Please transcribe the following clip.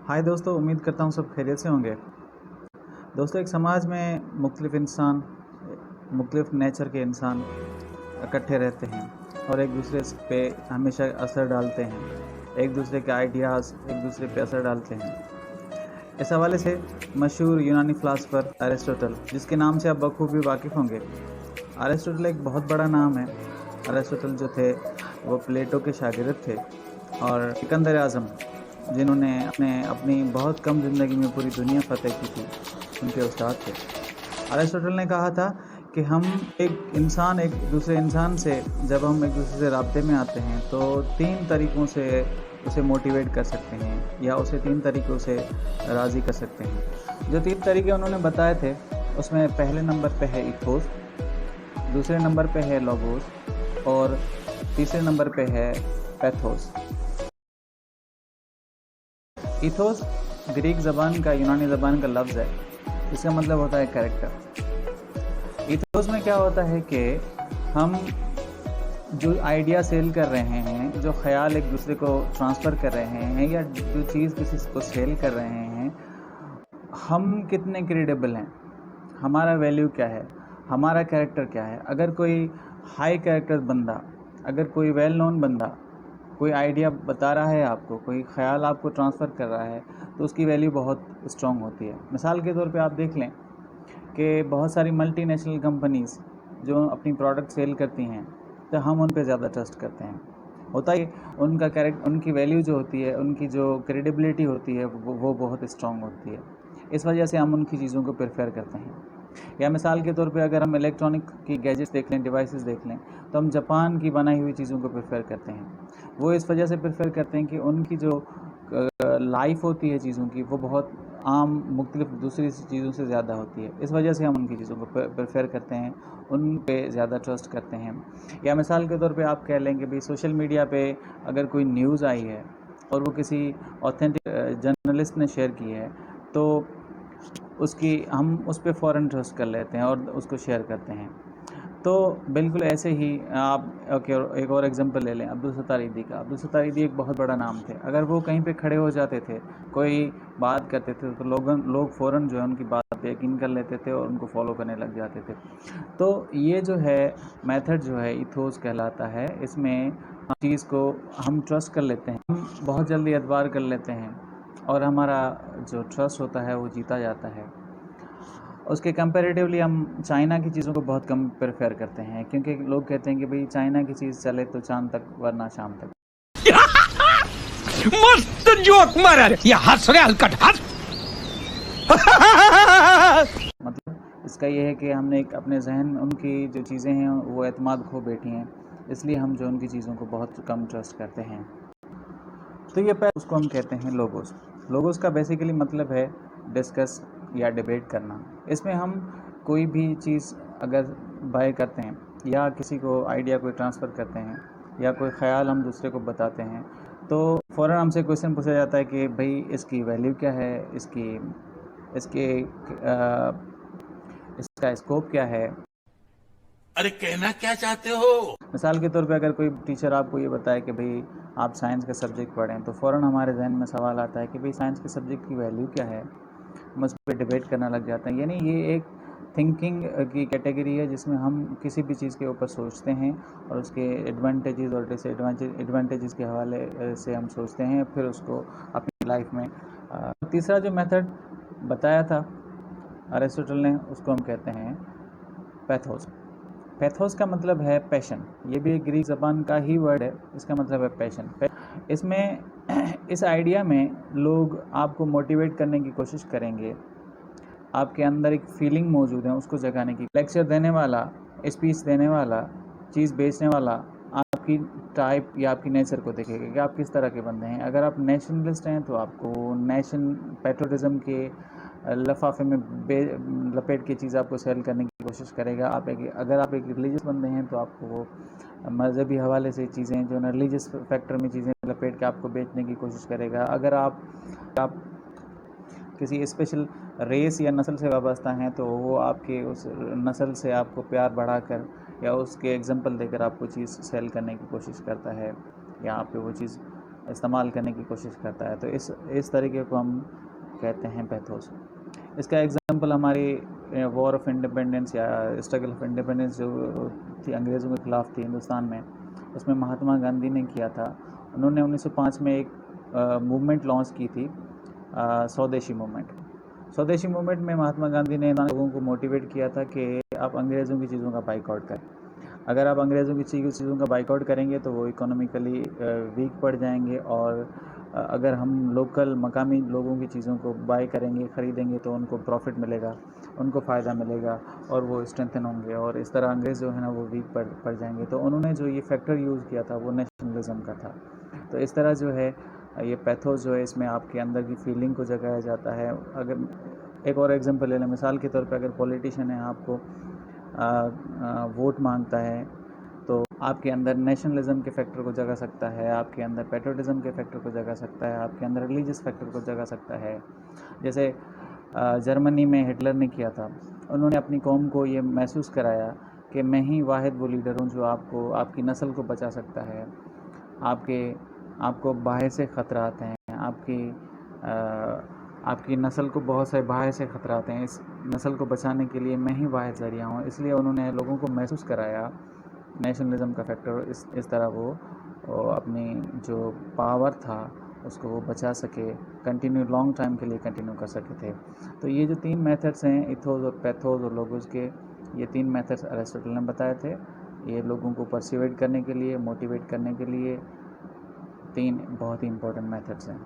हाय दोस्तों, उम्मीद करता हूँ सब खैरियत से होंगे। दोस्तों, एक समाज में मुख्तलिफ इंसान, मुख्तलिफ नेचर के इंसान इकट्ठे रहते हैं और एक दूसरे पे हमेशा असर डालते हैं। एक दूसरे के आइडियाज़ एक दूसरे पे असर डालते हैं। इस हवाले से मशहूर यूनानी फ़िलासफ़र अरिस्टोटल, जिसके नाम से आप बखूबी वाकिफ़ होंगे। अरिस्टोटल एक बहुत बड़ा नाम है। अरिस्टोटल जो थे वो प्लेटो के शागिर्द थे और सिकंदर आज़म, जिन्होंने अपनी बहुत कम ज़िंदगी में पूरी दुनिया फ़तेह की थी, उनके उस्ताद थे। अरिस्टोटल ने कहा था कि हम एक दूसरे इंसान से जब हम एक दूसरे से राब्ते में आते हैं तो 3 तरीक़ों से उसे मोटिवेट कर सकते हैं या उसे 3 तरीक़ों से राज़ी कर सकते हैं। जो 3 तरीक़े उन्होंने बताए थे, उसमें पहले नंबर पे है इथोस, दूसरे नंबर पे है लोगोस और तीसरे नंबर पे है पैथोस। इथोस ग्रीक ज़बान का, यूनानी ज़बान का लफ्ज़ है। इसका मतलब होता है कैरेक्टर। इथोस में क्या होता है कि हम जो आइडिया सेल कर रहे हैं, जो ख्याल एक दूसरे को ट्रांसफ़र कर रहे हैं या जो चीज़ किसी को सेल कर रहे हैं, हम कितने क्रेडिबल हैं, हमारा वैल्यू क्या है, हमारा कैरेक्टर क्या है। अगर कोई हाई कैरेक्टर बंदा, अगर कोई वेल नोन बंदा कोई आइडिया बता रहा है आपको, कोई ख़याल आपको ट्रांसफ़र कर रहा है, तो उसकी वैल्यू बहुत स्ट्रॉन्ग होती है। मिसाल के तौर पे आप देख लें कि बहुत सारी मल्टी नेशनल कंपनीज़ जो अपनी प्रोडक्ट सेल करती हैं, तो हम उन पे ज़्यादा ट्रस्ट करते हैं। होता ही उनकी वैल्यू जो होती है, उनकी जो क्रेडिबिलिटी होती है, वो बहुत स्ट्रॉन्ग होती है। इस वजह से हम उनकी चीज़ों को प्रेफर करते हैं। या मिसाल के तौर पे अगर हम इलेक्ट्रॉनिक की गैजेट्स देख लें, डिवाइसेस देख लें, तो हम जापान की बनाई हुई चीज़ों को प्रेफर करते हैं। वो इस वजह से प्रेफर करते हैं कि उनकी जो लाइफ होती है चीज़ों की, वो बहुत आम मुख्तलिफ दूसरी चीज़ों से ज़्यादा होती है। इस वजह से हम उनकी चीज़ों को प्रेफर करते हैं, उन पे ज़्यादा ट्रस्ट करते हैं। या मिसाल के तौर पे आप कह लें कि भाई सोशल मीडिया पे अगर कोई न्यूज़ आई है और वो किसी ऑथेंटिक जर्नलिस्ट ने शेयर की है, तो हम उस पर फ़ौरन ट्रस्ट कर लेते हैं और उसको शेयर करते हैं। तो बिल्कुल ऐसे ही आप एक और एग्जांपल ले लें अब्दुल सत्तार ईदी का। अब्दुल सत्तार ईदी एक बहुत बड़ा नाम थे। अगर वो कहीं पे खड़े हो जाते थे, कोई बात करते थे, तो लोग फ़ौरन जो है उनकी बात पे यकीन कर लेते थे और उनको फॉलो करने लग जाते थे। तो ये जो है मेथड जो है इथोस कहलाता है। इसमें चीज़ को हम ट्रस्ट कर लेते हैं, हम बहुत जल्दी एतबार कर लेते हैं और हमारा जो ट्रस्ट होता है वो जीता जाता है। उसके कंपैरेटिवली हम चाइना की चीज़ों को बहुत कम प्रेफर करते हैं, क्योंकि लोग कहते हैं कि भाई चाइना की चीज़ चले तो चांद तक, वरना शाम तक। मस्त जोक मारा रे, ये हंस रहे हलकट हंस। मतलब इसका ये है कि हमने एक अपने जहन में उनकी जो चीज़ें हैं वो एतमाद खो बैठी हैं, इसलिए हम जो उनकी चीज़ों को बहुत कम ट्रस्ट करते हैं। तो ये उसको हम कहते हैं लोगोस। लोगोस का बेसिकली मतलब है डिस्कस या डिबेट करना। इसमें हम कोई भी चीज़ अगर बाय करते हैं या किसी को आइडिया कोई ट्रांसफ़र करते हैं या कोई ख़याल हम दूसरे को बताते हैं, तो फ़ौरन हमसे क्वेश्चन पूछा जाता है कि भाई इसकी वैल्यू क्या है, इसका स्कोप क्या है। अरे कहना क्या चाहते हो? मिसाल के तौर पे अगर कोई टीचर आपको ये बताए कि भाई आप साइंस का सब्जेक्ट पढ़ें, तो फ़ौरन हमारे जहन में सवाल आता है कि भाई साइंस के सब्जेक्ट की वैल्यू क्या है। हम उस पर डिबेट करना लग जाते हैं। यानी ये एक थिंकिंग की कैटेगरी है जिसमें हम किसी भी चीज़ के ऊपर सोचते हैं और उसके एडवांटेजेस और डिसएडवांटेजेस के हवाले से हम सोचते हैं, फिर उसको अपनी लाइफ में तीसरा जो मेथड बताया था अरिस्टोटल ने, उसको हम कहते हैं पैथोस। पैथोस का मतलब है पैशन। ये भी एक ग्रीक ज़बान का ही वर्ड है, इसका मतलब है पैशन। इसमें इस आइडिया में लोग आपको मोटिवेट करने की कोशिश करेंगे, आपके अंदर एक फीलिंग मौजूद है उसको जगाने की। लेक्चर देने वाला, स्पीच देने वाला, चीज़ बेचने वाला आपकी टाइप या आपकी नेचर को देखेगा कि आप किस तरह के बंदे हैं। अगर आप नेशनलिस्ट हैं तो आपको पैट्रियटिज़म के लफाफे में लपेट के चीज़ आपको सेल करने की कोशिश करेगा। अगर आप एक रिलीजियस बंदे हैं तो आपको वो मज़हबी हवाले से चीज़ें जो ना रिलीजियस फैक्टर में चीज़ें लपेट के आपको बेचने की कोशिश करेगा। अगर आप किसी स्पेशल रेस या नस्ल से वाबस्ता हैं तो वो आपके उस नस्ल से आपको प्यार बढ़ाकर या उसके एग्जांपल देकर आपको चीज़ सेल करने की कोशिश करता है या आप पे वो चीज़ استعمال کرنے کی کوشش کرتا ہے. تو اس طریقے کو ہم کہتے ہیں پیتھوس. اس کا ایگزامپل ہماری وار آف انڈیپینڈنس یا اسٹرگل آف انڈیپینڈنس جو تھی انگریزوں کے خلاف تھی ہندوستان میں, اس میں مہاتما گاندھی نے کیا تھا. انہوں نے 1905 میں ایک موومنٹ لانچ کی تھی, سودیشی موومنٹ. سودیشی موومنٹ میں مہاتما گاندھی نے لوگوں کو موٹیویٹ کیا تھا کہ آپ انگریزوں کی چیزوں کا بائیکاٹ کریں. اگر آپ انگریزوں کی چیزوں کا بائیکاٹ کریں گے تو وہ اکنامیکلی ویک پڑ جائیں گے, اور اگر ہم لوکل مقامی لوگوں کی چیزوں کو بائی کریں گے, خریدیں گے, تو ان کو پروفٹ ملے گا, ان کو فائدہ ملے گا, اور وہ اسٹرینتھن ہوں گے, اور اس طرح انگریز جو ہے نا وہ ویک پڑ جائیں گے. تو انہوں نے جو یہ فیکٹر یوز کیا تھا وہ نیشنلزم کا تھا. تو اس طرح جو ہے یہ پیتھوس جو ہے اس میں آپ کے اندر کی فیلنگ کو جگایا جاتا ہے. اگر ایک اور ایگزامپل لے لیں, مثال کے طور پہ اگر پولیٹیشین ہے آپ کو ووٹ مانگتا ہے, تو آپ کے اندر نیشنلزم کے فیکٹر کو جگا سکتا ہے, آپ کے اندر پیٹریوٹزم کے فیکٹر کو جگا سکتا ہے, آپ کے اندر ریلیجس فیکٹر کو جگا سکتا ہے. جیسے جرمنی میں ہٹلر نے کیا تھا, انہوں نے اپنی قوم کو یہ محسوس کرایا کہ میں ہی واحد وہ لیڈر ہوں جو آپ کی نسل کو بچا سکتا ہے. آپ کو باہر سے خطرات ہیں, آپ کی نسل کو بہت سے باہر سے خطرات ہیں, اس نسل کو بچانے کے لیے میں ہی واحد ذریعہ ہوں. اس لیے انہوں نے لوگوں کو محسوس کرایا نیشنلزم کا فیکٹر. اس طرح وہ اپنی جو پاور تھا اس کو وہ بچا سکے, کنٹینیو لانگ ٹائم کے لیے کنٹینیو کر سکے تھے. تو یہ جو 3 میتھڈس ہیں, ایتھوس اور پیتھوس اور لوگوس کے, یہ 3 میتھڈس ارسطوٹل نے بتائے تھے. یہ لوگوں کو پرسیویٹ کرنے کے لیے, موٹیویٹ کرنے کے لیے 3 بہت ہی امپورٹنٹ میتھڈس ہیں.